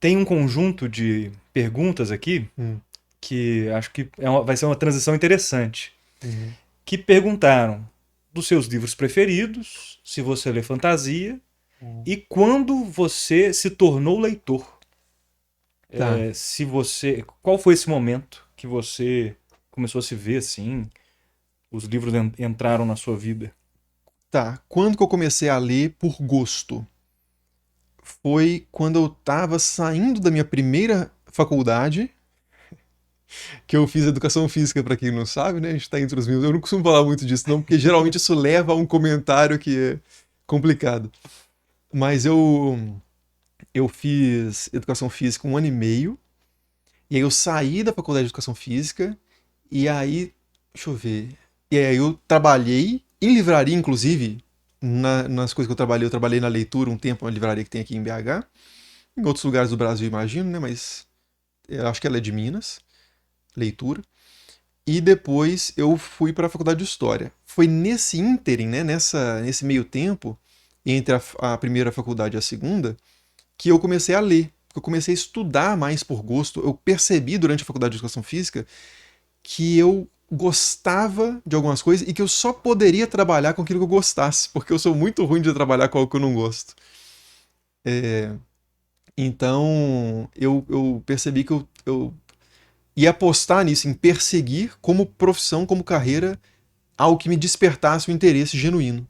tem um conjunto de perguntas aqui Hum, que acho que vai ser uma transição interessante. uhum. Que perguntaram dos seus livros preferidos, se você lê fantasia Hum. e quando você se tornou leitor. Tá, Se você, qual foi esse momento que você começou a se ver assim, os livros entraram na sua vida? tá. Quando que eu comecei a ler por gosto? Foi quando eu tava saindo da minha primeira faculdade, que eu fiz educação física, pra quem não sabe, né? A gente tá entre os meus. Eu não costumo falar muito disso, não, porque geralmente isso leva a um comentário que é complicado. Mas eu fiz educação física 1 ano e meio, e aí eu saí da faculdade de educação física, e aí, deixa eu ver. E aí eu trabalhei em livraria, inclusive, nas coisas que eu trabalhei na leitura um tempo, uma livraria que tem aqui em BH, em outros lugares do Brasil, imagino, né? Mas eu acho que ela é de Minas, leitura. E depois eu fui para a faculdade de História. Foi nesse ínterim, né, nesse meio tempo, entre a primeira faculdade e a segunda, que eu comecei a ler. Que eu comecei a estudar mais por gosto. Eu percebi durante a faculdade de Educação Física que eu gostava de algumas coisas e que eu só poderia trabalhar com aquilo que eu gostasse, porque eu sou muito ruim de trabalhar com algo que eu não gosto. Então eu percebi que eu ia apostar nisso, em perseguir como profissão, como carreira, algo que me despertasse um interesse genuíno.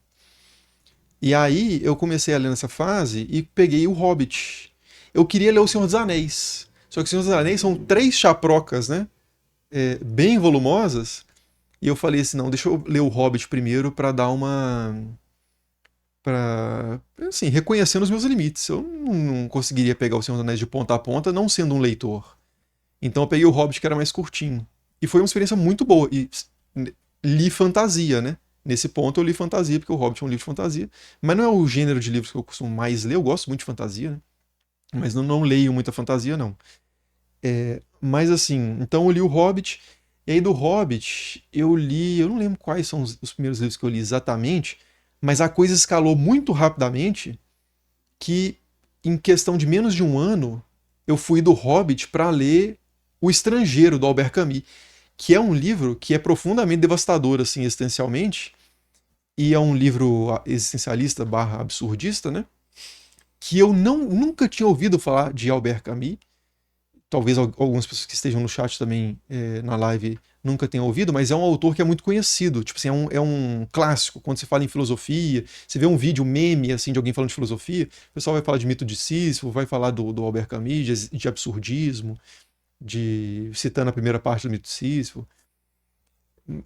E aí eu comecei a ler nessa fase e peguei o Hobbit. Eu queria ler O Senhor dos Anéis. Só que O Senhor dos Anéis são 3 chaprocas, né? Bem volumosas. E eu falei assim, não, deixa eu ler o Hobbit primeiro para dar uma... Pra, assim, reconhecendo os meus limites. Eu não conseguiria pegar O Senhor dos Anéis de ponta a ponta não sendo um leitor. Então eu peguei o Hobbit que era mais curtinho. E foi uma experiência muito boa. E li fantasia, né? Nesse ponto eu li fantasia, porque o Hobbit é um livro de fantasia. Mas não é o gênero de livros que eu costumo mais ler. Eu gosto muito de fantasia, né? Mas não leio muita fantasia, não. Mas assim, então eu li o Hobbit. E aí do Hobbit eu li. Eu não lembro quais são os primeiros livros que eu li exatamente. Mas a coisa escalou muito rapidamente que, em questão de menos de um ano, eu fui do Hobbit para ler O Estrangeiro, do Albert Camus, que é um livro que é profundamente devastador, assim, existencialmente, e é um livro existencialista barra absurdista, né? Que eu nunca tinha ouvido falar de Albert Camus. Talvez algumas pessoas que estejam no chat também, na live, nunca tenham ouvido, mas é um autor que é muito conhecido. Tipo assim, é um clássico. Quando você fala em filosofia, você vê um vídeo, um meme, assim, de alguém falando de filosofia, o pessoal vai falar de mito de Sísifo, vai falar do Albert Camus, de absurdismo, citando a primeira parte do mito de Sísifo.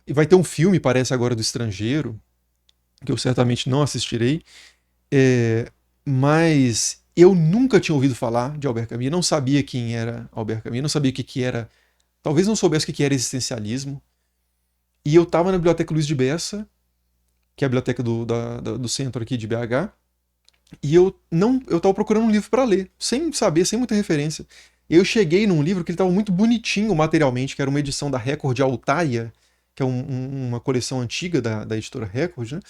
E vai ter um filme, parece agora, do Estrangeiro, que eu certamente não assistirei, mas eu nunca tinha ouvido falar de Albert Camus, não sabia quem era Albert Camus, não sabia o que, que era, talvez não soubesse o que, que era existencialismo. E eu estava na Biblioteca Luiz de Bessa, que é a biblioteca do centro aqui de BH, e eu estava procurando um livro para ler, sem saber, sem muita referência. Eu cheguei num livro que ele estava muito bonitinho materialmente, que era uma edição da Record Altaia, que é uma coleção antiga da editora Record, né?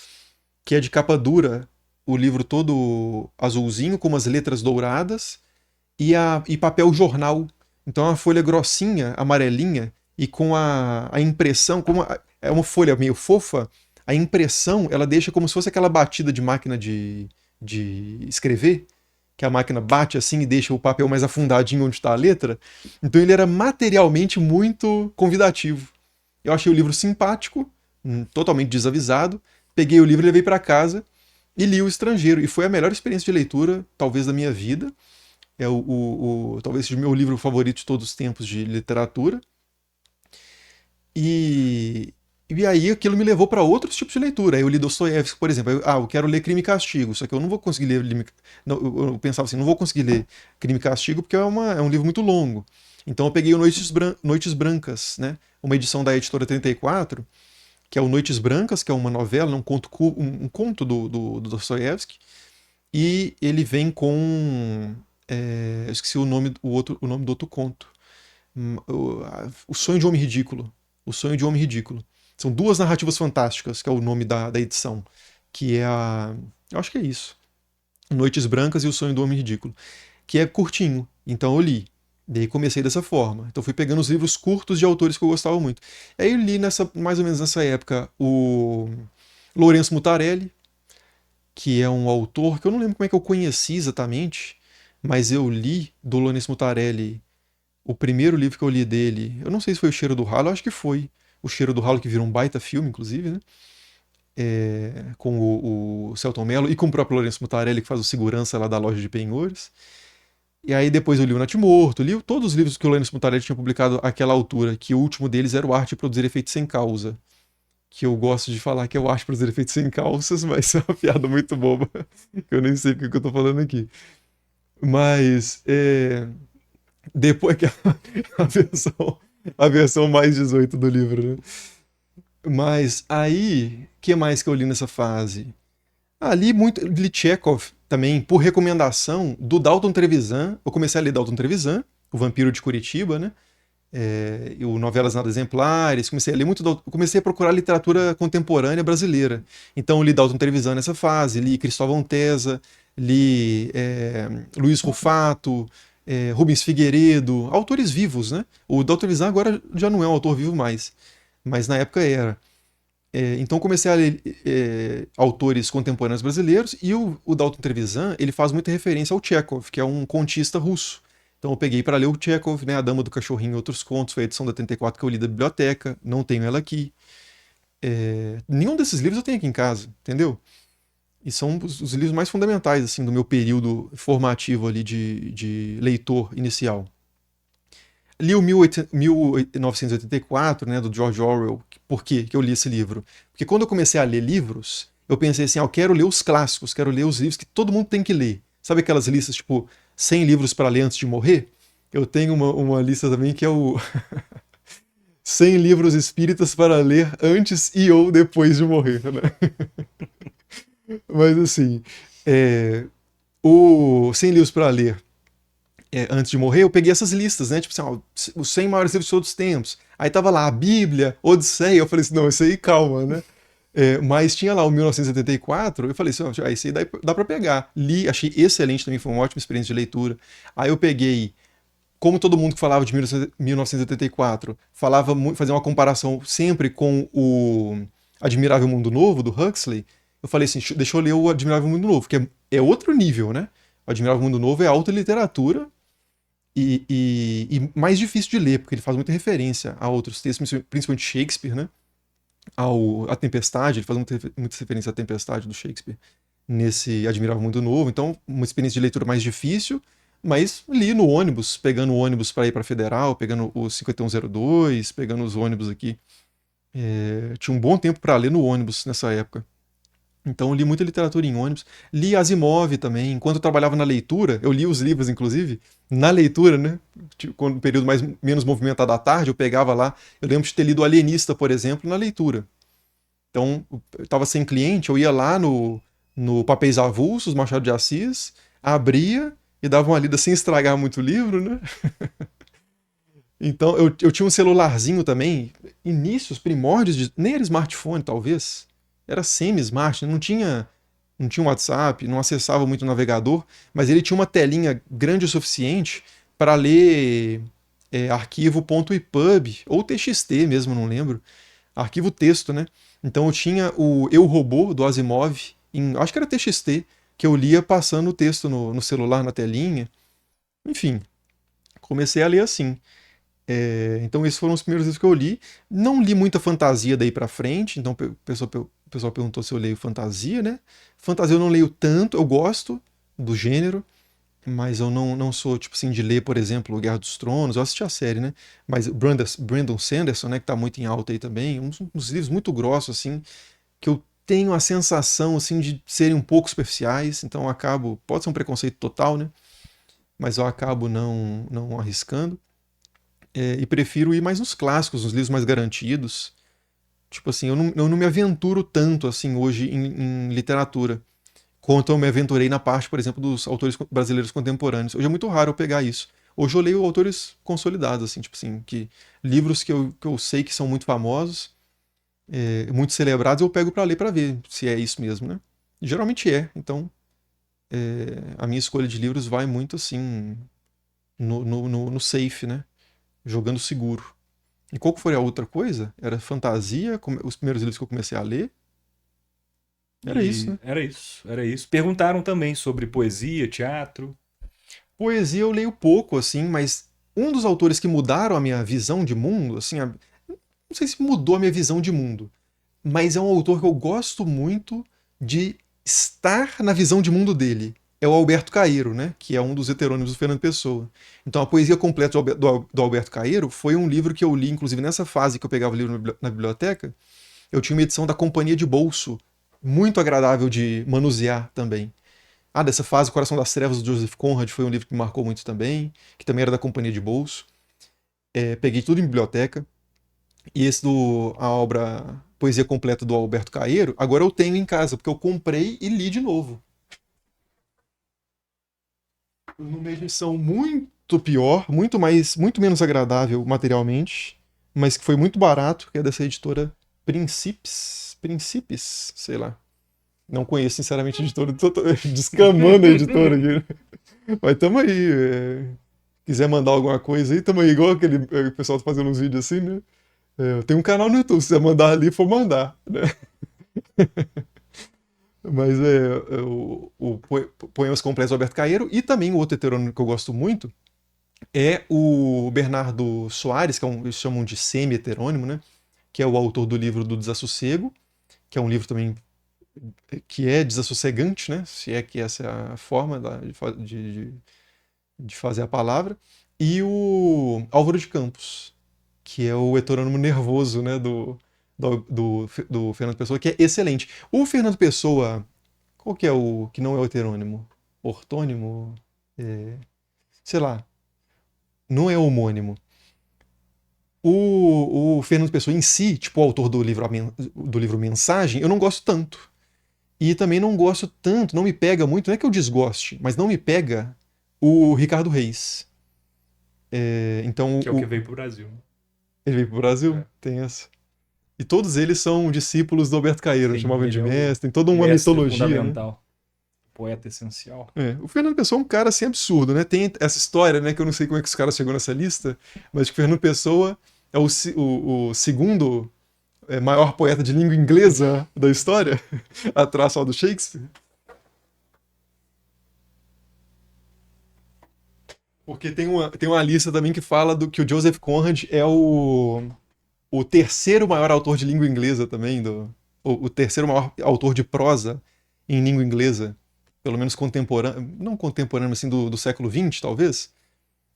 Que é de capa dura, o livro todo azulzinho, com umas letras douradas, e papel jornal. Então é uma folha grossinha, amarelinha, e com a impressão, é uma folha meio fofa, a impressão ela deixa como se fosse aquela batida de máquina de escrever, que a máquina bate assim e deixa o papel mais afundadinho onde está a letra. Então ele era materialmente muito convidativo. Eu achei o livro simpático, totalmente desavisado. Peguei o livro e levei para casa e li O Estrangeiro. E foi a melhor experiência de leitura, talvez, da minha vida. É talvez seja o meu livro favorito de todos os tempos de literatura. E, e aí aquilo me levou para outros tipos de leitura. Aí eu li Dostoiévski, por exemplo. Eu quero ler Crime e Castigo, só que eu não vou conseguir ler. Não, eu pensava assim, não vou conseguir ler Crime e Castigo porque é um livro muito longo. Então eu peguei o Noites Brancas, né? Uma edição da editora 34, que é o Noites Brancas, que é uma novela, um conto do Dostoiévski, e ele vem com. Eu esqueci o nome do outro conto. O Sonho de Homem Ridículo. O Sonho de Homem Ridículo. São duas narrativas fantásticas, que é o nome da edição. Que é a. Eu acho que é isso. Noites Brancas e O Sonho do Homem Ridículo. Que é curtinho. Então eu li. Daí comecei dessa forma. Então fui pegando os livros curtos de autores que eu gostava muito. Aí eu li mais ou menos nessa época o Lourenço Mutarelli, que é um autor que eu não lembro como é que eu conheci exatamente, mas eu li do Lourenço Mutarelli o primeiro livro que eu li dele. Eu não sei se foi O Cheiro do Ralo, eu acho que foi O Cheiro do Ralo, que virou um baita filme, inclusive, né? Com o Selton Mello e com o próprio Lourenço Mutarelli, que faz o segurança lá da loja de penhores. E aí depois eu li o Natimorto, li todos os livros que o Lourenço Mutarelli tinha publicado àquela altura, que o último deles era o Arte de Produzir Efeitos Sem Causa. Que eu gosto de falar que é o Arte de Produzir Efeitos Sem Causas, mas é uma piada muito boba, que eu nem sei porque que eu tô falando aqui. Mas depois que a versão, a versão mais 18 do livro, né? Mas aí, o que mais que eu li nessa fase? Ah, li Chekhov também, por recomendação do Dalton Trevisan. Eu comecei a ler Dalton Trevisan, O Vampiro de Curitiba, né? E o Novelas Nada Exemplares. Comecei a ler muito, comecei a procurar literatura contemporânea brasileira. Então eu li Dalton Trevisan nessa fase, li Cristóvão Tesa, li Luiz Rufato, Rubens Figueiredo, autores vivos, né? O Dalton Trevisan agora já não é um autor vivo mais, mas na época era. Então comecei a ler autores contemporâneos brasileiros e o Dalton Trevisan ele faz muita referência ao Chekhov, que é um contista russo. Então eu peguei para ler o Chekhov, né, A Dama do Cachorrinho e Outros Contos, foi a edição da 84 que eu li da biblioteca, não tenho ela aqui. Nenhum desses livros eu tenho aqui em casa, entendeu? E são os livros mais fundamentais assim do meu período formativo ali de leitor inicial. Li o 1984, né, do George Orwell. Por quê que eu li esse livro? Porque quando eu comecei a ler livros, eu pensei assim, eu quero ler os clássicos, quero ler os livros que todo mundo tem que ler. Sabe aquelas listas, tipo, 100 livros para ler antes de morrer? Eu tenho uma lista também que é o 100 livros espíritas para ler antes e ou depois de morrer, né? Mas assim, o 100 livros para ler antes de morrer, eu peguei essas listas, né? Tipo assim, ó, os 100 maiores livros de todos os tempos. Aí tava lá a Bíblia, Odisseia. Eu falei assim, não, isso aí calma, né? Mas tinha lá o 1984. Eu falei assim, ó, esse aí dá pra pegar. Li, achei excelente também, foi uma ótima experiência de leitura. Aí eu peguei, como todo mundo que falava de 1984, fazia uma comparação sempre com o Admirável Mundo Novo, do Huxley. Eu falei assim, deixa eu ler o Admirável Mundo Novo, que é outro nível, né? O Admirável Mundo Novo é alta literatura, e mais difícil de ler, porque ele faz muita referência a outros textos, principalmente Shakespeare, né? A Tempestade, ele faz muita referência à Tempestade do Shakespeare nesse Admirável Mundo Novo. Então, uma experiência de leitura mais difícil, mas li no ônibus, pegando o ônibus para ir para Federal, pegando o 5102, pegando os ônibus aqui. Tinha um bom tempo para ler no ônibus nessa época. Então eu li muita literatura em ônibus. Li Asimov também. Enquanto eu trabalhava na leitura, eu li os livros, inclusive, na leitura, né? Quando o período menos movimentado à tarde, eu pegava lá. Eu lembro de ter lido Alienista, por exemplo, na leitura. Então, eu estava sem cliente, eu ia lá no Papéis Avulsos, Machado de Assis, abria e dava uma lida sem estragar muito o livro, né? Então, eu tinha um celularzinho também, inícios, primórdios, nem era smartphone, talvez. Era semi-smart, não tinha WhatsApp, não acessava muito o navegador, mas ele tinha uma telinha grande o suficiente para ler arquivo .ipub ou TXT mesmo, não lembro. Arquivo texto, né? Então eu tinha o Eu Robô do Asimov, acho que era TXT, que eu lia passando o texto no celular, na telinha. Enfim, comecei a ler assim. Então esses foram os primeiros livros que eu li. Não li muita fantasia daí pra frente, então o pessoal perguntou se eu leio fantasia, né? Fantasia eu não leio tanto, eu gosto do gênero, mas eu não sou, tipo assim, de ler, por exemplo, Guerra dos Tronos, eu assisti a série, né? Mas Brandon Sanderson, né, que tá muito em alta aí também, uns livros muito grossos, assim, que eu tenho a sensação, assim, de serem um pouco superficiais, então eu acabo, pode ser um preconceito total, né? Mas eu acabo não arriscando. E prefiro ir mais nos clássicos, nos livros mais garantidos. Tipo assim, eu não me aventuro tanto assim hoje em literatura, quanto eu me aventurei na parte, por exemplo, dos autores brasileiros contemporâneos. Hoje é muito raro eu pegar isso. Hoje eu leio autores consolidados, assim, tipo assim, livros que eu sei que são muito famosos, muito celebrados, eu pego para ler para ver se é isso mesmo, né? Geralmente é, então a minha escolha de livros vai muito assim, no safe, né? Jogando seguro. E qual que foi a outra coisa? Era fantasia, os primeiros livros que eu comecei a ler. Era isso, E né? era isso, era isso. Perguntaram também sobre poesia, teatro. Poesia eu leio pouco, assim, mas um dos autores que mudaram a minha visão de mundo, assim, não sei se mudou a minha visão de mundo, mas é um autor que eu gosto muito de estar na visão de mundo dele. É o Alberto Caeiro, né? Que é um dos heterônimos do Fernando Pessoa. Então, a poesia completa do Alberto Caeiro foi um livro que eu li, inclusive nessa fase que eu pegava o livro na biblioteca. Eu tinha uma edição da Companhia de Bolso, muito agradável de manusear também. Ah, dessa fase, O Coração das Trevas, do Joseph Conrad, foi um livro que me marcou muito também, que também era da Companhia de Bolso. Peguei tudo em biblioteca. E esse a obra Poesia Completa do Alberto Caeiro, agora eu tenho em casa, porque eu comprei e li de novo. Numa edição muito pior, muito menos agradável materialmente, mas que foi muito barato, que é dessa editora Princípios, sei lá. Não conheço, sinceramente, a editora. Tô descamando a editora aqui. Mas tamo aí. Quiser mandar alguma coisa aí, tamo aí. Igual aquele o pessoal tá fazendo uns vídeos assim, né? Eu tenho um canal no YouTube, se quiser mandar ali, for mandar, né? Mas o Poemas Completos do Alberto Caeiro e também o outro heterônimo que eu gosto muito é o Bernardo Soares, que eles chamam de semi-heterônimo, né? Que é o autor do livro do Desassossego, que é um livro também que é desassossegante, né? Se é que essa é a forma de fazer a palavra. E o Álvaro de Campos, que é o heterônimo nervoso, né? Do Fernando Pessoa, que é excelente. O Fernando Pessoa, qual que é o que não é o heterônimo? Ortônimo? Sei lá, não é homônimo. O Fernando Pessoa em si, tipo o autor do livro Mensagem, eu não gosto tanto. E também não gosto tanto, não me pega muito, não é que eu desgoste, mas não me pega o Ricardo Reis. Então, Que é o que veio pro Brasil. ele veio pro Brasil, É. tem essa. E todos eles são discípulos do Alberto Caeiro, Sim, chamavam ele ele de é o mestre, tem toda uma mestre mitologia, né? fundamental, poeta essencial. O Fernando Pessoa é um cara assim absurdo, né? Tem essa história, né? Que eu não sei como é que os caras chegou nessa lista, mas que o Fernando Pessoa é o segundo maior poeta de língua inglesa da história, atrás só do Shakespeare. Porque tem uma lista também que fala do que o Joseph Conrad é o terceiro maior autor de língua inglesa também, o terceiro maior autor de prosa em língua inglesa, pelo menos contemporâneo, não contemporâneo, assim, do século XX, talvez.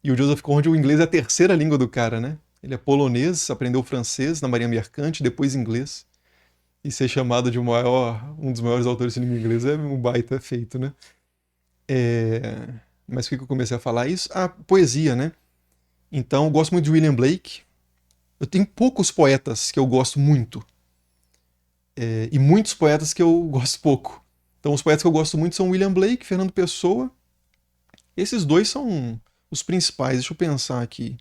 E o Joseph Conrad, o inglês é a terceira língua do cara, né? Ele é polonês, aprendeu francês na Marinha Mercante, depois inglês. E ser chamado de um dos maiores autores de língua inglesa é um baita feito, né? Mas por que eu comecei a falar isso? A poesia, né? Então, eu gosto muito de William Blake. Eu tenho poucos poetas que eu gosto muito. E muitos poetas que eu gosto pouco. Então, os poetas que eu gosto muito são William Blake, Fernando Pessoa. Esses dois são os principais. Deixa eu pensar aqui.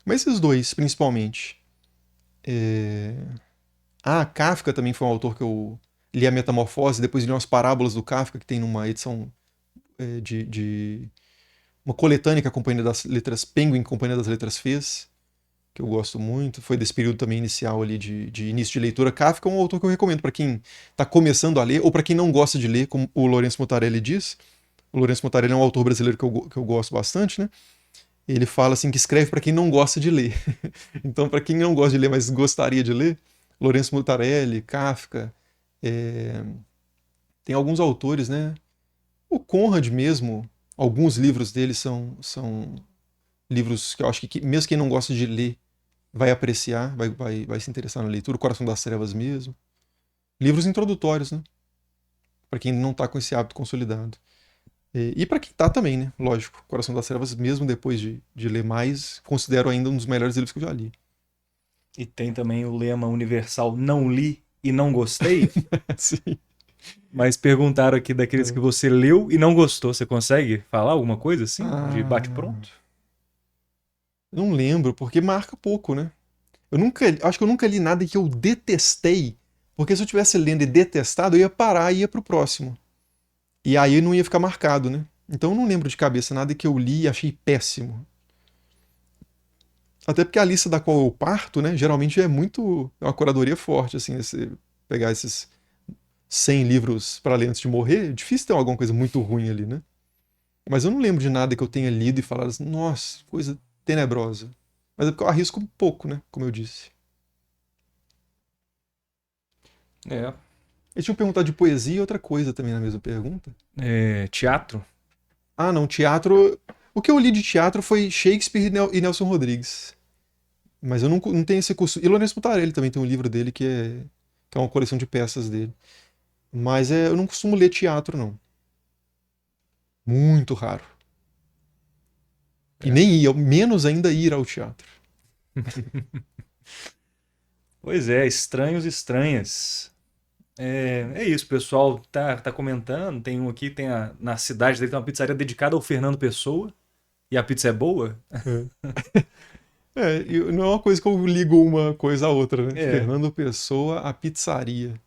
Mas esses dois, principalmente. Kafka também foi um autor que eu li a Metamorfose, depois li umas parábolas do Kafka, que tem numa edição de uma coletânea que a Companhia das Letras, Penguin, Companhia das Letras fez, que eu gosto muito. Foi desse período também inicial ali de início de leitura. Kafka é um autor que eu recomendo para quem está começando a ler, ou para quem não gosta de ler, como o Lourenço Mutarelli diz. O Lourenço Mutarelli é um autor brasileiro que eu gosto bastante, né? Ele fala assim que escreve para quem não gosta de ler. Então, para quem não gosta de ler, mas gostaria de ler, Lourenço Mutarelli, Kafka, tem alguns autores, né? O Conrad mesmo, alguns livros dele são livros que eu acho que mesmo quem não gosta de ler vai apreciar, vai se interessar na leitura. O Coração das Trevas mesmo. Livros introdutórios, né? Para quem não tá com esse hábito consolidado. E para quem tá também, né? Lógico. Coração das Trevas, mesmo depois de ler mais, considero ainda um dos melhores livros que eu já li. E tem também o lema universal não li e não gostei. Sim. Mas perguntaram aqui daqueles que você leu e não gostou. Você consegue falar alguma coisa assim? De bate-pronto? Não lembro, porque marca pouco, né? Acho que eu nunca li nada que eu detestei, porque se eu tivesse lendo e detestado, eu ia parar e ia pro próximo. E aí não ia ficar marcado, né? Então eu não lembro de cabeça nada que eu li e achei péssimo. Até porque a lista da qual eu parto, né, geralmente é uma curadoria forte, assim, você pegar esses 100 livros para ler antes de morrer, é difícil ter alguma coisa muito ruim ali, né? Mas eu não lembro de nada que eu tenha lido e falado assim, nossa, coisa tenebrosa. Mas é porque eu arrisco um pouco, né, como eu disse. É. Eles tinham perguntado de poesia e outra coisa também na mesma pergunta. Teatro? Ah, não, teatro. O que eu li de teatro foi Shakespeare e Nelson Rodrigues. Mas eu não tenho esse curso. E Lourenço Mutarelli também tem um livro dele que é uma coleção de peças dele. Mas eu não costumo ler teatro, não. Muito raro. E É. nem ir, menos ainda ir ao teatro. Pois é, estranhos, estranhas. É isso, o pessoal tá comentando. Tem um aqui, na cidade dele tem uma pizzaria dedicada ao Fernando Pessoa. E a pizza é boa? Não é uma coisa que eu ligo uma coisa à outra, né? É, Fernando Pessoa, a pizzaria.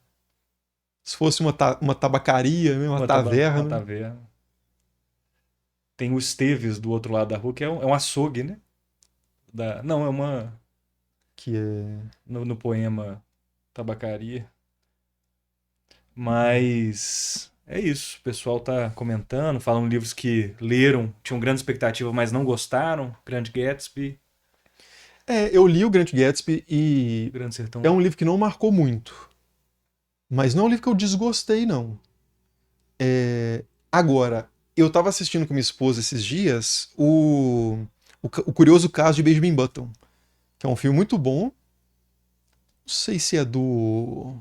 Se fosse uma tabacaria, né? Uma uma taverna, taverna. Tem o Esteves do outro lado da rua, que é um açougue, né? Não, é uma. que é. No poema Tabacaria. Mas é isso. O pessoal tá comentando, falando livros que leram, tinham grande expectativa, mas não gostaram. Grande Gatsby, Eu li o Grande Gatsby e Grande é Sertão. um livro que não marcou muito. Mas não é um livro que eu desgostei, não. Agora, eu tava assistindo com minha esposa esses dias o Curioso Caso de Benjamin Button, que é um filme muito bom. Não sei se é do.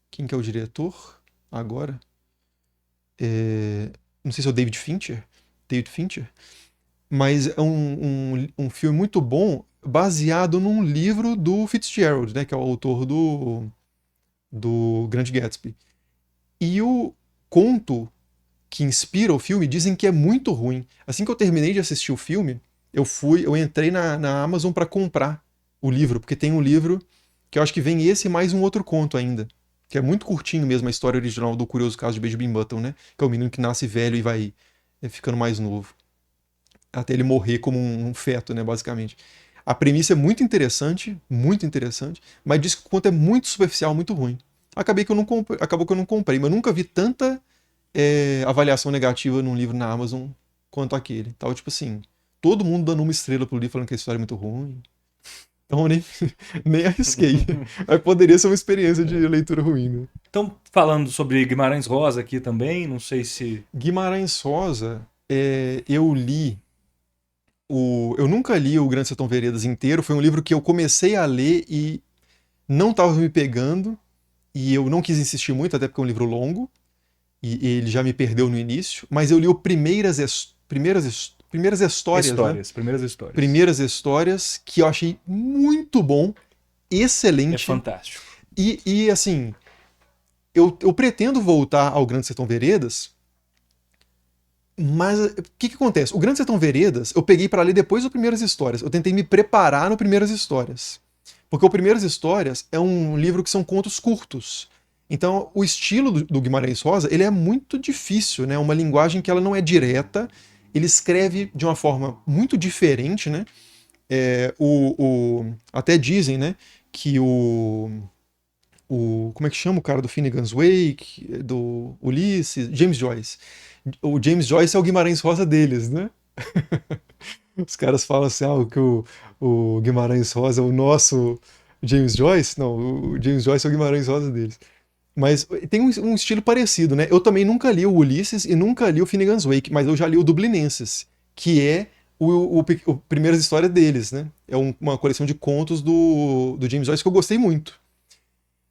Quem que é o diretor agora? Não sei se é o David Fincher. David Fincher. Mas é um filme muito bom, baseado num livro do Fitzgerald, né, que é o autor do Grande Gatsby. E o conto que inspira o filme dizem que é muito ruim. Assim que eu terminei de assistir o filme, eu entrei na Amazon para comprar o livro, porque tem um livro que eu acho que vem esse e mais um outro conto ainda, que é muito curtinho mesmo a história original do Curioso Caso de Benjamin Button, né? Que é o menino que nasce velho e vai ficando mais novo, até ele morrer como um feto, né, basicamente. A premissa é muito interessante, mas diz que o conto é muito superficial, muito ruim. Acabou que eu não comprei, mas eu nunca vi tanta avaliação negativa num livro na Amazon quanto aquele. Tava tipo assim, todo mundo dando uma estrela pro livro falando que a história é muito ruim. Então eu nem, nem arrisquei. Mas poderia ser uma experiência de leitura ruim, né? Então, falando sobre Guimarães Rosa aqui também, não sei se. Guimarães Rosa, eu li. Eu nunca li o Grande Sertão Veredas inteiro. Foi um livro que eu comecei a ler e não estava me pegando. E eu não quis insistir muito, até porque é um livro longo. E ele já me perdeu no início. Mas eu li o Primeiras Histórias, né? Histórias, primeiras histórias. Primeiras Histórias, que eu achei muito bom, É excelente. fantástico. E assim, eu pretendo voltar ao Grande Sertão Veredas, mas o que acontece? O Grande Sertão Veredas eu peguei para ler depois do Primeiras Histórias. Eu tentei me preparar no Primeiras Histórias. Porque o Primeiras Histórias é um livro que são contos curtos. Então, o estilo do Guimarães Rosa, ele é muito difícil, né? Uma linguagem que ela não é direta. Ele escreve de uma forma muito diferente, né? Até dizem, né, que como é que chama o cara do Finnegan's Wake, do Ulisses? James Joyce. O James Joyce é o Guimarães Rosa deles, né? Os caras falam assim, que o Guimarães Rosa é o nosso James Joyce. Não, o James Joyce é o Guimarães Rosa deles. Mas tem um estilo parecido, né? Eu também nunca li o Ulisses e nunca li o Finnegan's Wake, mas eu já li o Dublinenses, que é o primeiras histórias deles, né? É uma coleção de contos do James Joyce que eu gostei muito.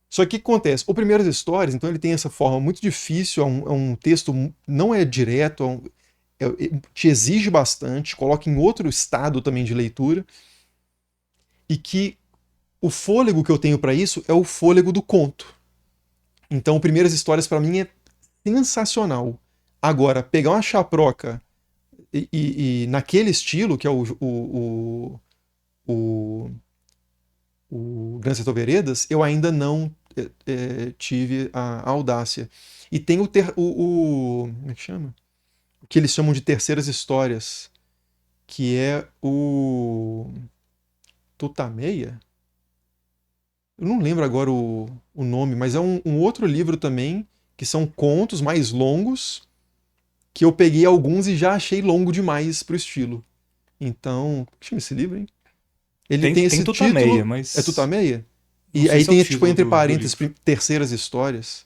Só que o que acontece? O Primeiras Histórias, então ele tem essa forma muito difícil, é um texto, não é direto, te exige bastante, coloca em outro estado também de leitura, e que o fôlego que eu tenho para isso é o fôlego do conto. Então, Primeiras Histórias para mim é sensacional. Agora, pegar uma chaproca e naquele estilo, que é o, o Gran Sertão Veredas, eu ainda não tive a audácia. E tem como é que chama? o que eles chamam de terceiras histórias, que é o Tutameia? Eu não lembro agora o nome, mas é um outro livro também, que são contos mais longos, que eu peguei alguns e já achei longo demais pro estilo. Então, como que chama esse livro, hein? Ele tem Tem esse Tutameia, título, é mas Tutameia? não E sei aí se é o tem, tipo, título entre do parênteses, livro. terceiras histórias.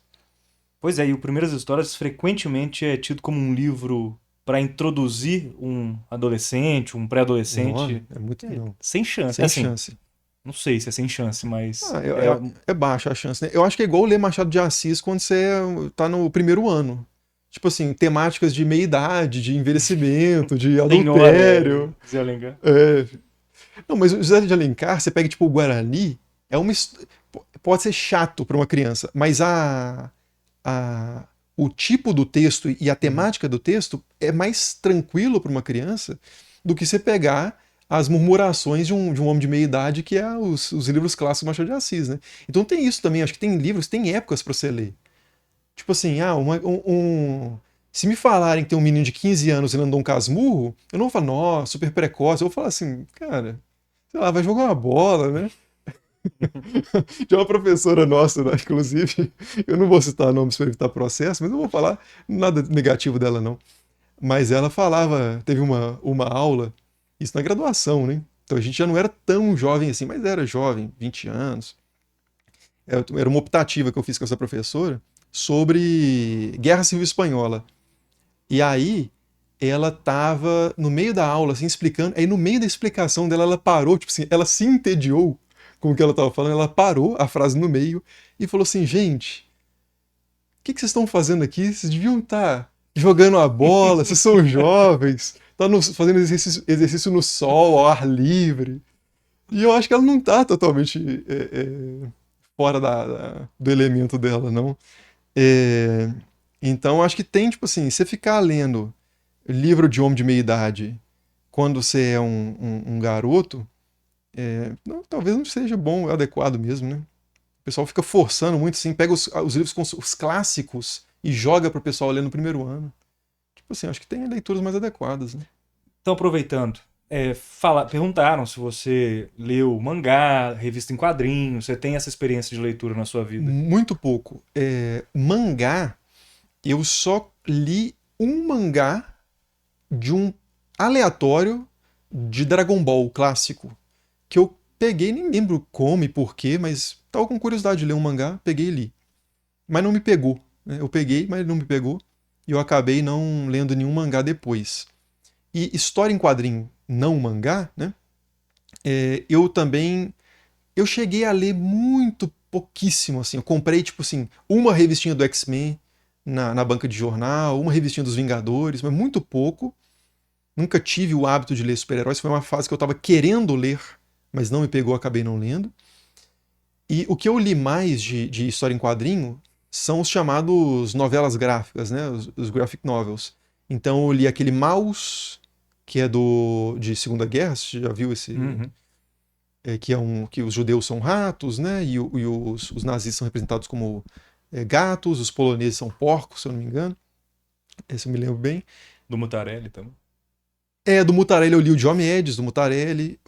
Pois é, e o Primeiras Histórias frequentemente é tido como um livro para introduzir um adolescente, um Não, pré-adolescente, é muito. Não, sem chance. sem Assim, chance. não sei se é sem chance, mas Ah, é. é baixa a chance, né? Eu acho que é igual ler Machado de Assis quando você tá no primeiro ano. Tipo assim, temáticas de meia-idade, de envelhecimento, de Senhora adultério. Zé Alencar. É. Não, mas o José de Alencar, você pega tipo o Guarani, é uma pode ser chato para uma criança, mas a o tipo do texto e a Uhum. temática do texto é mais tranquilo para uma criança do que você pegar as murmurações de um homem de meia idade, que é os livros clássicos do Machado de Assis, né? Então tem isso também, acho que tem livros, tem épocas para você ler. Tipo assim, se me falarem que tem um menino de 15 anos e ele andou um casmurro, eu não vou falar, nossa, super precoce. Eu vou falar assim, cara, sei lá, vai jogar uma bola, né? Tinha uma professora nossa, né, inclusive, eu não vou citar nomes para evitar processo, mas não vou falar nada negativo dela, não. Mas ela falava, teve uma aula, isso na graduação, né? Então a gente já não era tão jovem assim, mas era jovem, 20 anos. Era uma optativa que eu fiz com essa professora sobre Guerra Civil Espanhola. E aí, ela tava no meio da aula, assim, explicando. Aí, no meio da explicação dela, ela parou, tipo assim, ela se entediou com o que ela tava falando, ela parou a frase no meio e falou assim: gente, o que vocês estão fazendo aqui? Vocês deviam estar jogando a bola, vocês são jovens, tá fazendo exercício no sol, ao ar livre. E eu acho que ela não tá totalmente fora do elemento dela, não. É, então, acho que tem, tipo assim, você ficar lendo livro de homem de meia idade quando você é um garoto, talvez não seja bom, adequado mesmo, né? O pessoal fica forçando muito, assim, pega os livros com os clássicos e joga pro pessoal ler no primeiro ano. Tipo assim, acho que tem leituras mais adequadas, né? Então, aproveitando, perguntaram se você leu mangá, revista em quadrinhos, você tem essa experiência de leitura na sua vida? Muito pouco. Mangá, eu só li um mangá de um aleatório de Dragon Ball clássico, que eu peguei, nem lembro como e porquê, mas tava com curiosidade de ler um mangá, peguei e li. Mas não me pegou, né? Eu peguei, mas não me pegou, e eu acabei não lendo nenhum mangá depois. E história em quadrinho, não mangá, né? Eu também, eu cheguei a ler muito pouquíssimo, assim, eu comprei, tipo assim, uma revistinha do X-Men na banca de jornal, uma revistinha dos Vingadores, mas muito pouco. Nunca tive o hábito de ler super-heróis, foi uma fase que eu estava querendo ler, mas não me pegou, acabei não lendo. E o que eu li mais de história em quadrinho são os chamados novelas gráficas, né? Os graphic novels. Então eu li aquele Maus, que é de Segunda Guerra, você já viu esse? Uhum. Que é que os judeus são ratos, né? E os nazis são representados como gatos, os poloneses são porcos, se eu não me engano. Esse eu me lembro bem. Do Mutarelli também. Do Mutarelli eu li o Diomedes, do Mutarelli.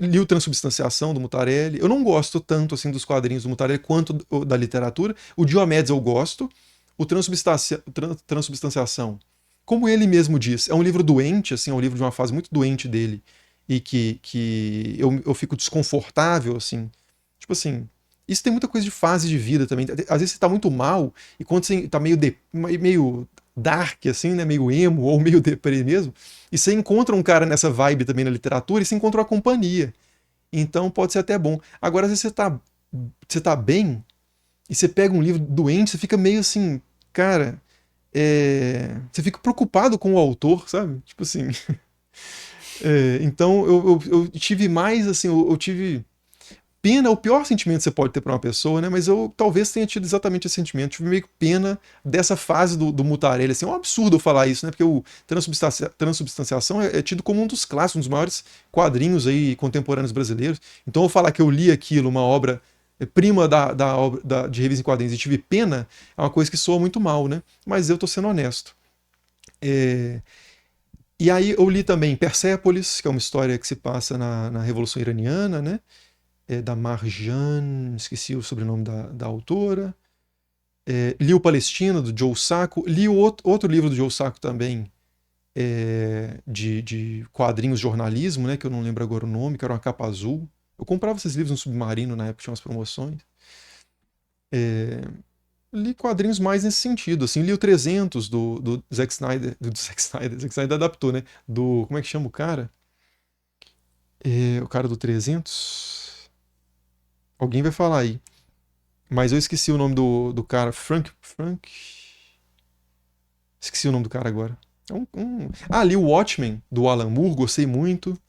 Li o Transubstanciação, do Mutarelli. Eu não gosto tanto assim dos quadrinhos do Mutarelli quanto da literatura. O Diomedes eu gosto. O Transubstanciação, como ele mesmo diz, é um livro doente, assim, é um livro de uma fase muito doente dele. E que eu fico desconfortável, assim. Tipo assim, isso tem muita coisa de fase de vida também. Às vezes você tá muito mal, e quando você tá meio dark, assim, né? Meio emo ou meio deprê mesmo. E você encontra um cara nessa vibe também na literatura e você encontra uma companhia. Então pode ser até bom. Agora, às vezes você tá bem e você pega um livro doente, você fica meio assim, cara. Você fica preocupado com o autor, sabe? Tipo assim. Então eu tive mais assim, eu tive pena, o pior sentimento que você pode ter para uma pessoa, né? Mas eu talvez tenha tido exatamente esse sentimento. Tive meio que pena dessa fase do Mutarelli. Assim, é um absurdo eu falar isso, né? Porque o Transubstanciação é tido como um dos clássicos, um dos maiores quadrinhos aí contemporâneos brasileiros. Então eu falar que eu li aquilo, uma obra prima da obra de revista em quadrinhos, e tive pena, é uma coisa que soa muito mal, né? Mas eu tô sendo honesto. É, e aí eu li também Persépolis, que é uma história que se passa na Revolução Iraniana, né? Da Marjane, esqueci o sobrenome da autora. Li o Palestina, do Joe Sacco. Li o outro livro do Joe Sacco também, de quadrinhos jornalismo, né? Que eu não lembro agora o nome, que era uma capa azul. Eu comprava esses livros no Submarino na época, tinha umas promoções. Li quadrinhos mais nesse sentido, assim, li o 300 do Zack Snyder, Zack Snyder adaptou, né? Como é que chama o cara? O cara do 300? Alguém vai falar aí. Mas eu esqueci o nome do cara, esqueci o nome do cara agora. Li o Watchmen, do Alan Moore, gostei muito.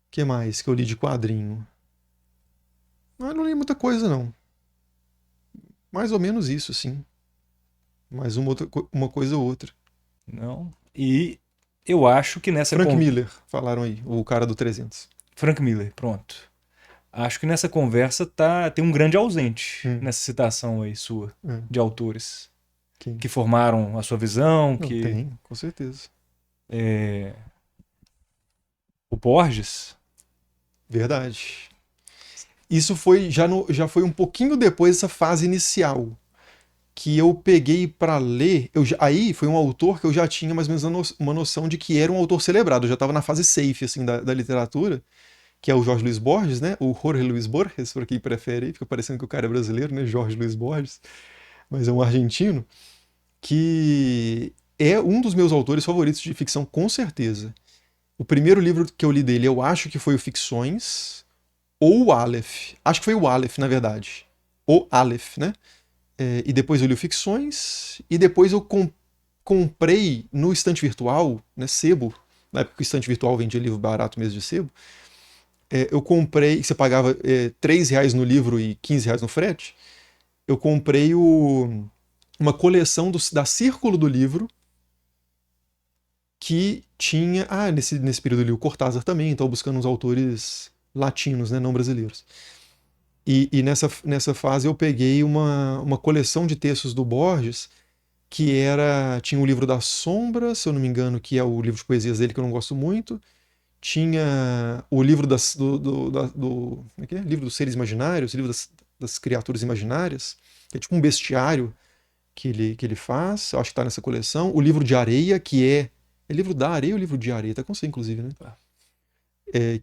Que mais que eu li de quadrinho? Eu não li muita coisa, não. Mais ou menos isso, sim. Mais uma coisa ou outra. Não. E eu acho que nessa Frank Miller, falaram aí, o cara do 300. Frank Miller, pronto. Acho que nessa conversa tem um grande ausente nessa citação aí sua de autores Quem? que formaram a sua visão, Não, tem, com certeza. O Borges. Verdade. Isso já foi um pouquinho depois dessa fase inicial que eu peguei para ler. Aí foi um autor que eu já tinha mais ou menos uma noção de que era um autor celebrado. Eu já estava na fase safe assim da literatura, que é o Jorge Luiz Borges, né? O Jorge Luiz Borges, para quem prefere, fica parecendo que o cara é brasileiro, né? Jorge Luiz Borges, mas é um argentino, que é um dos meus autores favoritos de ficção, com certeza. O primeiro livro que eu li dele, eu acho que foi o Ficções, ou o Aleph. Acho que foi o Aleph, na verdade. O Aleph, né? E depois eu li o Ficções, e depois eu comprei no estante virtual, né? Sebo, na época que o estante virtual vendia livro barato mesmo de sebo. Eu comprei, você pagava R$3 no livro e R$15 no frete. Eu comprei uma coleção da Círculo do Livro, que tinha. Nesse período eu li o Cortázar também, então buscando uns autores latinos, né, não brasileiros. E nessa fase eu peguei uma coleção de textos do Borges, que tinha o livro da Sombra, se eu não me engano, que é o livro de poesias dele que eu não gosto muito. Tinha o livro como é que é? Livro dos seres imaginários, livro das criaturas imaginárias, que é tipo um bestiário que ele faz, eu acho que está nessa coleção. O livro de areia, que é livro da areia ou livro de areia? Tá com você, inclusive, né?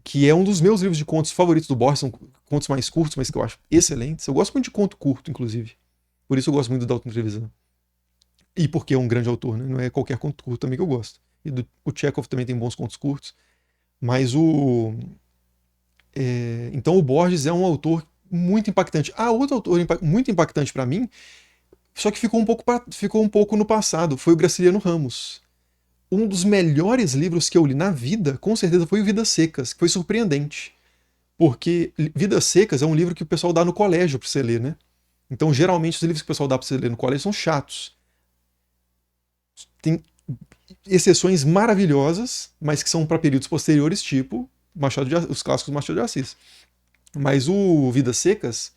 Que é um dos meus livros de contos favoritos do Borges, são contos mais curtos, mas que eu acho excelentes. Eu gosto muito de conto curto, inclusive. Por isso eu gosto muito do Dalton Trevisan. E porque é um grande autor, né? Não é qualquer conto curto também que eu gosto. O Chekhov também tem bons contos curtos. Mas então o Borges é um autor muito impactante. Outro autor muito impactante para mim, só que ficou um pouco no passado, foi o Graciliano Ramos. Um dos melhores livros que eu li na vida, com certeza, foi o Vidas Secas, que foi surpreendente. Porque Vidas Secas é um livro que o pessoal dá no colégio para você ler, né? Então, geralmente, os livros que o pessoal dá para você ler no colégio são chatos. Tem exceções maravilhosas, mas que são para períodos posteriores, tipo os clássicos do Machado de Assis. Mas o Vidas Secas,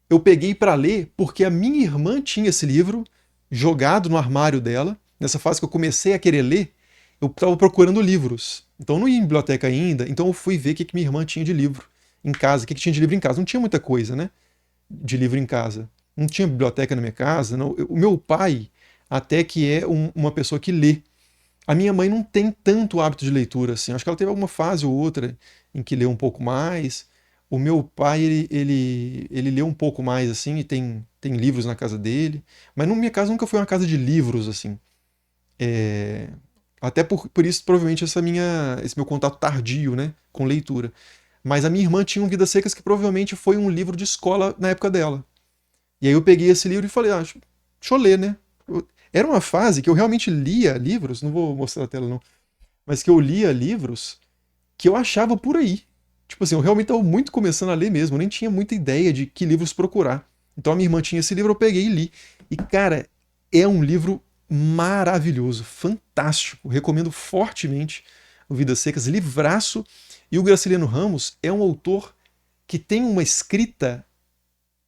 eu peguei para ler porque a minha irmã tinha esse livro jogado no armário dela. Nessa fase que eu comecei a querer ler, eu estava procurando livros. Então eu não ia em biblioteca ainda, então eu fui ver o que minha irmã tinha de livro em casa, o que tinha de livro em casa. Não tinha muita coisa, né? De livro em casa. Não tinha biblioteca na minha casa. Não. O meu pai, até que é uma pessoa que lê. A minha mãe não tem tanto hábito de leitura assim. Acho que ela teve alguma fase ou outra em que leu um pouco mais. O meu pai, ele lê um pouco mais assim e tem livros na casa dele. Mas na minha casa nunca foi uma casa de livros assim. Até por isso, provavelmente, esse meu contato tardio, né, com leitura. Mas a minha irmã tinha um Vidas Secas que provavelmente foi um livro de escola na época dela. E aí eu peguei esse livro e falei, deixa eu ler, né? Era uma fase que eu realmente lia livros, não vou mostrar a tela não, mas que eu lia livros que eu achava por aí. Tipo assim, eu realmente estava muito começando a ler mesmo, eu nem tinha muita ideia de que livros procurar. Então a minha irmã tinha esse livro, eu peguei e li. E cara, é um livro maravilhoso, fantástico. Recomendo fortemente o Vidas Secas, livraço. E o Graciliano Ramos é um autor que tem uma escrita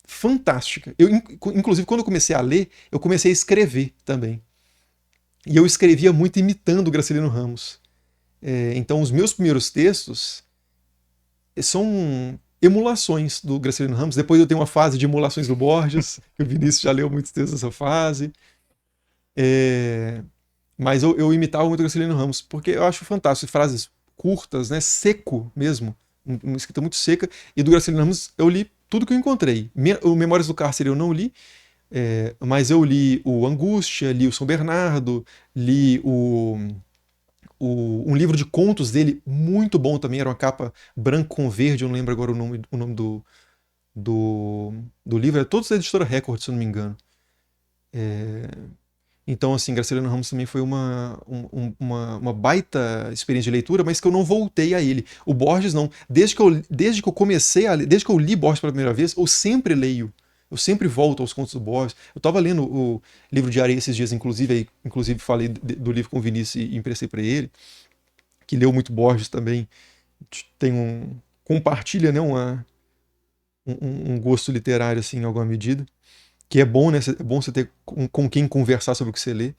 fantástica. Inclusive, quando eu comecei a ler, eu comecei a escrever também. E eu escrevia muito imitando o Graciliano Ramos. Então, os meus primeiros textos são emulações do Graciliano Ramos. Depois eu tenho uma fase de emulações do Borges, que o Vinícius já leu muitos textos dessa fase. Mas eu imitava muito o Graciliano Ramos, porque eu acho fantástico. Frases curtas, né? Seco mesmo. Uma escrita muito seca. E do Graciliano Ramos eu li tudo que eu encontrei. O Memórias do Cárcere eu não li, mas eu li o Angústia, li o São Bernardo, li um livro de contos dele muito bom também, era uma capa branco com verde, eu não lembro agora o nome do livro, é todos da editora Record, se eu não me engano. Então, assim, Graciliano Ramos também foi uma baita experiência de leitura, mas que eu não voltei a ele. O Borges não. Desde que eu comecei a ler, desde que eu li Borges pela primeira vez, eu sempre leio. Eu sempre volto aos contos do Borges. Eu estava lendo o livro de Areia esses dias, inclusive falei do livro com o Vinícius e emprestei para ele, que leu muito Borges também. Compartilha, né, um gosto literário, assim, em alguma medida. Que é bom, né? É bom você ter com quem conversar sobre o que você lê.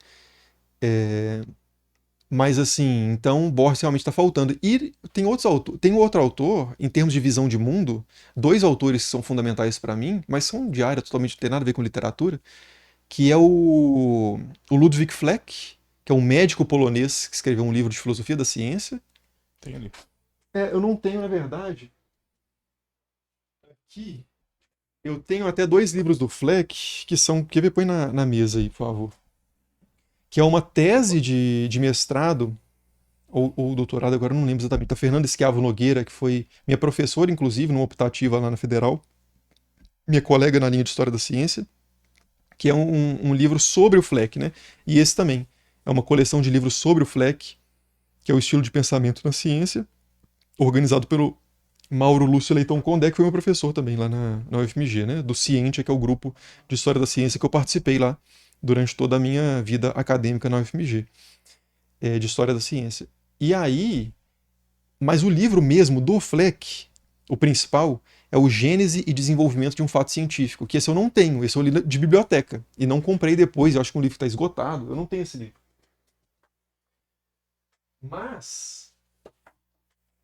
Mas assim, então Borges realmente está faltando. E tem outro autor, em termos de visão de mundo, dois autores que são fundamentais para mim, mas são de área totalmente não tem nada a ver com literatura, que é o Ludwig Fleck, que é um médico polonês que escreveu um livro de filosofia da ciência. Tem ali. Eu não tenho, na verdade. Aqui. Eu tenho até dois livros do Fleck que são. Quer ver? Põe na mesa aí, por favor. Que é uma tese de mestrado, ou doutorado, agora eu não lembro exatamente, da Fernanda Esquiavo Nogueira, que foi minha professora, inclusive, numa optativa lá na Federal, minha colega na linha de História da Ciência, que é um livro sobre o Fleck, né? E esse também. É uma coleção de livros sobre o Fleck, que é o estilo de pensamento na ciência, organizado pelo Mauro Lúcio Leitão Condé, que foi meu professor também lá na UFMG, né? Do Ciência, que é o grupo de História da Ciência que eu participei lá durante toda a minha vida acadêmica na UFMG, de História da Ciência. E aí, mas o livro mesmo do Fleck, o principal, é o Gênese e Desenvolvimento de um Fato Científico, que esse eu não tenho, esse eu li de biblioteca, e não comprei depois, eu acho que o livro está esgotado, eu não tenho esse livro. Mas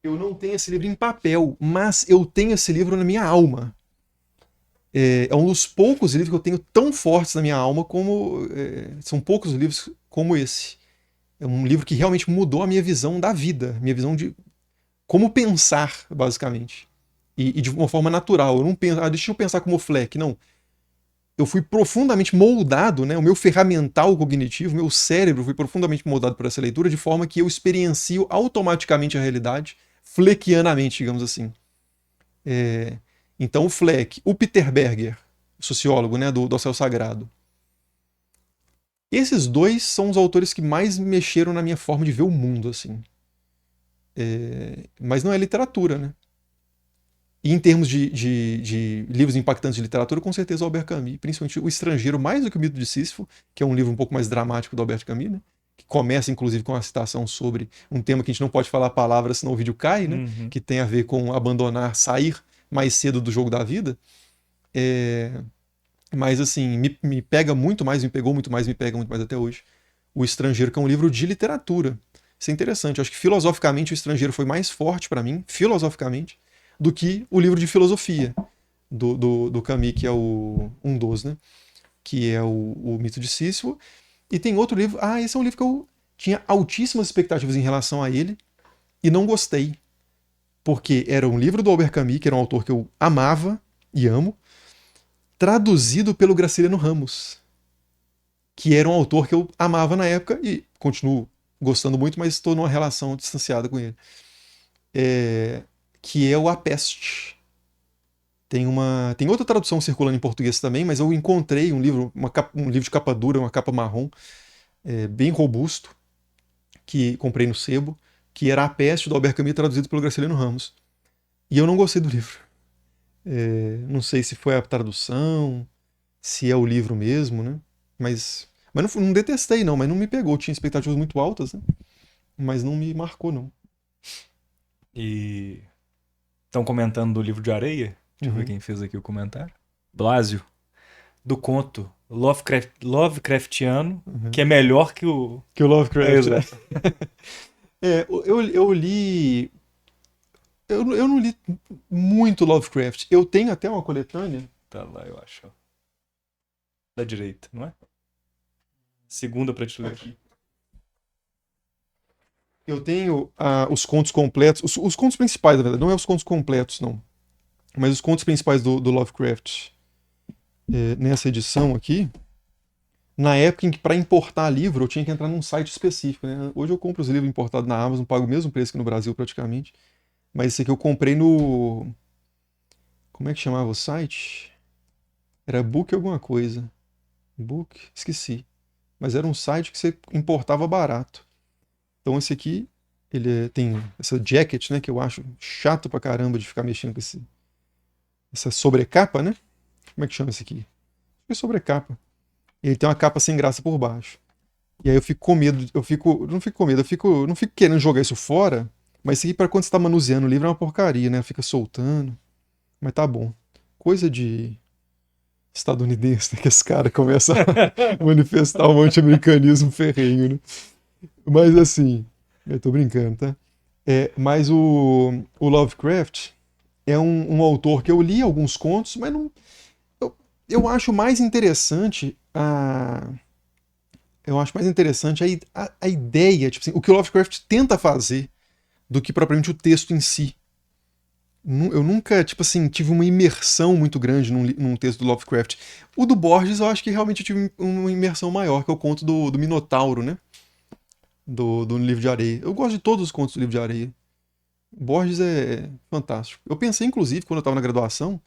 eu não tenho esse livro em papel, mas eu tenho esse livro na minha alma. É um dos poucos livros que eu tenho tão fortes na minha alma como. São poucos livros como esse. É um livro que realmente mudou a minha visão da vida, minha visão de como pensar, basicamente. E de uma forma natural. Eu não penso, deixa eu pensar como o Fleck. Não. Eu fui profundamente moldado, né? O meu ferramental cognitivo, meu cérebro foi profundamente moldado por essa leitura, de forma que eu experiencio automaticamente a realidade, fleckianamente, digamos assim. Então o Fleck, o Peter Berger, sociólogo, né, do Céu Sagrado. Esses dois são os autores que mais mexeram na minha forma de ver o mundo, assim. Mas não é literatura, né? E em termos de livros impactantes de literatura, com certeza o Albert Camus, principalmente O Estrangeiro, mais do que o Mito de Sísifo, que é um livro um pouco mais dramático do Albert Camus, né? Que começa, inclusive, com uma citação sobre um tema que a gente não pode falar palavras, senão o vídeo cai, né? Uhum. Que tem a ver com abandonar, sair mais cedo do jogo da vida. Mas, assim, me pega muito mais, me pegou muito mais, me pega muito mais até hoje. O Estrangeiro, que é um livro de literatura. Isso é interessante. Eu acho que filosoficamente o Estrangeiro foi mais forte para mim, filosoficamente, do que o livro de filosofia do Camus, que é o Um dos, né? Que é o Mito de Sísifo. E tem outro livro. Esse é um livro que eu tinha altíssimas expectativas em relação a ele e não gostei. Porque era um livro do Albert Camus, que era um autor que eu amava e amo, traduzido pelo Graciliano Ramos, que era um autor que eu amava na época e continuo gostando muito, mas estou numa relação distanciada com ele. Que é o A Peste. Tem outra tradução circulando em português também, mas eu encontrei um livro de capa dura, uma capa marrom, bem robusto, que comprei no sebo, que era A Peste, do Albert Camus, traduzido pelo Graciliano Ramos. E eu não gostei do livro. Não sei se foi a tradução, se é o livro mesmo, né? Mas não detestei, não, mas não me pegou. Tinha expectativas muito altas, né? Mas não me marcou, não. E estão comentando do livro de areia. Deixa eu ver Uhum. quem fez aqui o comentário. Blásio, do conto Lovecraftiano, Uhum. que é melhor que o. Que o Lovecraft. Exato. Eu li. Eu não li muito Lovecraft. Eu tenho até uma coletânea. Tá lá, eu acho. Da direita, não é? Segunda prateleira. Eu tenho os contos completos. Os contos principais, na verdade. Não é os contos completos, não. Mas os contos principais do Lovecraft. Nessa edição aqui. Na época em que, para importar livro, eu tinha que entrar num site específico, né? Hoje eu compro os livros importados na Amazon, pago o mesmo preço que no Brasil, praticamente. Mas esse aqui eu comprei no. Como é que chamava o site? Era Book alguma coisa. Book? Esqueci. Mas era um site que você importava barato. Então esse aqui, tem essa jacket, né? Que eu acho chato pra caramba de ficar mexendo com essa sobrecapa, né? Como é que chama esse aqui? Acho que é sobrecapa. E ele tem uma capa sem graça por baixo. E aí eu fico com medo, não fico com medo, não fico querendo jogar isso fora, mas isso aqui para quando você tá manuseando o livro é uma porcaria, né? Fica soltando. Mas tá bom. Coisa de estadunidense, né? Que esse cara começa a manifestar um anti-americanismo ferrenho, né? Mas assim, eu tô brincando, tá? Mas o Lovecraft é um autor que eu li alguns contos, mas não. Eu acho mais interessante eu acho mais interessante a ideia, tipo assim, o que o Lovecraft tenta fazer do que propriamente o texto em si. Eu nunca, tipo assim, tive uma imersão muito grande num texto do Lovecraft. O do Borges, eu acho que realmente eu tive uma imersão maior, que é o conto do Minotauro, né? Do Livro de Areia. Eu gosto de todos os contos do Livro de Areia. Borges é fantástico. Eu pensei, inclusive, quando eu estava na graduação,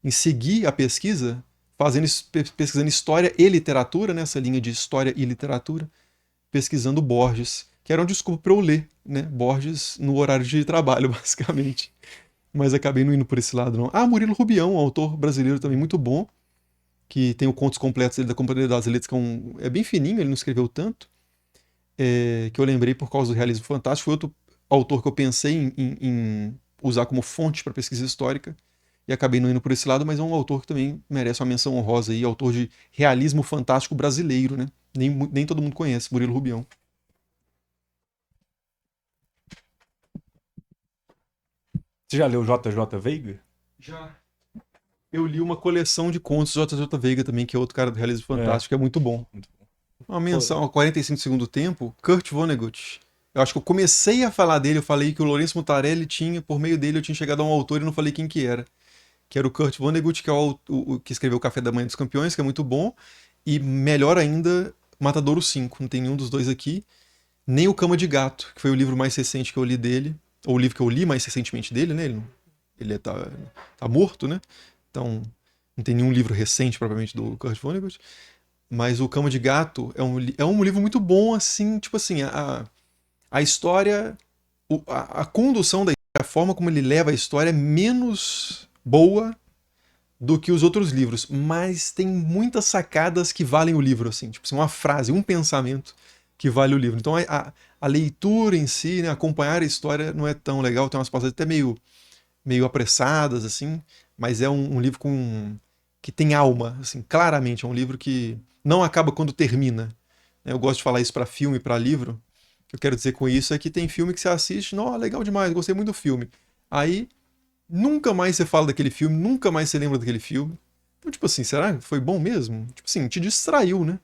em seguir a pesquisa, pesquisando história e literatura, nessa linha de história e literatura, pesquisando Borges, que era uma desculpa para eu ler, né? Borges no horário de trabalho, basicamente. Mas acabei não indo por esse lado, não. Murilo Rubião, um autor brasileiro também muito bom, que tem o Contos Completos dele da Companhia das Letras, que é bem fininho, ele não escreveu tanto, que eu lembrei por causa do Realismo Fantástico. Foi outro autor que eu pensei em usar como fonte para pesquisa histórica, e acabei não indo por esse lado, mas é um autor que também merece uma menção honrosa aí, autor de realismo fantástico brasileiro, né? Nem todo mundo conhece, Murilo Rubião. Você já leu J.J. Veiga? Já. Eu li uma coleção de contos do J.J. Veiga também, que é outro cara do Realismo É. Fantástico, que é muito bom. Muito bom. Uma menção a 45 do segundo tempo, Kurt Vonnegut. Eu acho que eu comecei a falar dele, eu falei que o Lourenço Mutarelli tinha, por meio dele eu tinha chegado a um autor e não falei quem que era. Que era o Kurt Vonnegut, que é o que escreveu o Café da Manhã dos Campeões, que é muito bom. E melhor ainda, Matadouro 5. Não tem nenhum dos dois aqui. Nem o Cama de Gato, que foi o livro mais recente que eu li dele. Ou o livro que eu li mais recentemente dele, né? Ele tá morto, né? Então, não tem nenhum livro recente, propriamente, do Kurt Vonnegut. Mas o Cama de Gato é um livro muito bom, assim, tipo assim, a história, a condução da história, a forma como ele leva a história é menos boa do que os outros livros, mas tem muitas sacadas que valem o livro, assim, tipo assim, uma frase, um pensamento que vale o livro. Então a leitura em si, né, acompanhar a história não é tão legal, tem umas passagens até meio apressadas, assim, mas é um livro que tem alma, assim, claramente, é um livro que não acaba quando termina. Eu gosto de falar isso para filme e para livro. O que eu quero dizer com isso é que tem filme que você assiste, não, legal demais, gostei muito do filme. Aí nunca mais você fala daquele filme, nunca mais você lembra daquele filme. Então, tipo assim, será que foi bom mesmo? Tipo assim, te distraiu, né?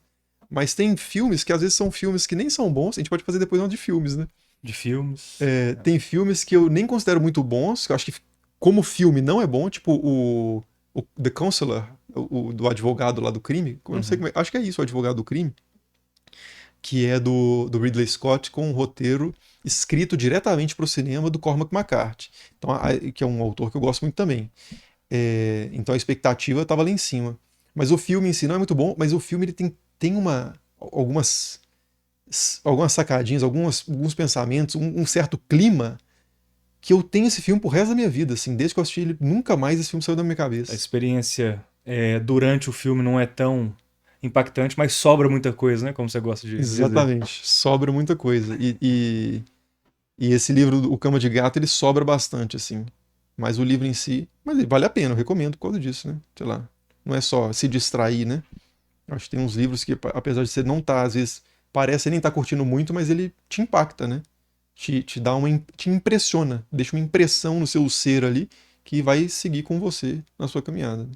Mas tem filmes que às vezes são filmes que nem são bons, a gente pode fazer depois uma de filmes, né? De filmes. Tem filmes que eu nem considero muito bons, que eu acho que como filme não é bom, tipo o The Counselor, do advogado lá do crime, eu não sei como é, acho que é isso, o advogado do crime, que é do Ridley Scott com um roteiro escrito diretamente para o cinema do Cormac McCarthy, então, que é um autor que eu gosto muito também. Então a expectativa estava lá em cima. Mas o filme em si não é muito bom, mas o filme ele tem algumas sacadinhas, alguns pensamentos, um certo clima que eu tenho esse filme pro resto da minha vida, assim, desde que eu assisti ele, nunca mais esse filme saiu da minha A cabeça. experiência durante o filme não é tão impactante, mas sobra muita coisa, né? Como você gosta de dizer. Exatamente, sobra muita coisa. E esse livro, O Cama de Gato, ele sobra bastante, assim. Mas o livro em si, mas ele vale a pena, eu recomendo por causa disso, né? Sei lá. não é só se distrair, né? Eu acho que tem uns livros que, apesar de você não estar, às vezes, parece nem estar curtindo muito, mas ele te impacta, né? Te dá te impressiona, deixa uma impressão no seu ser ali que vai seguir com você na sua caminhada.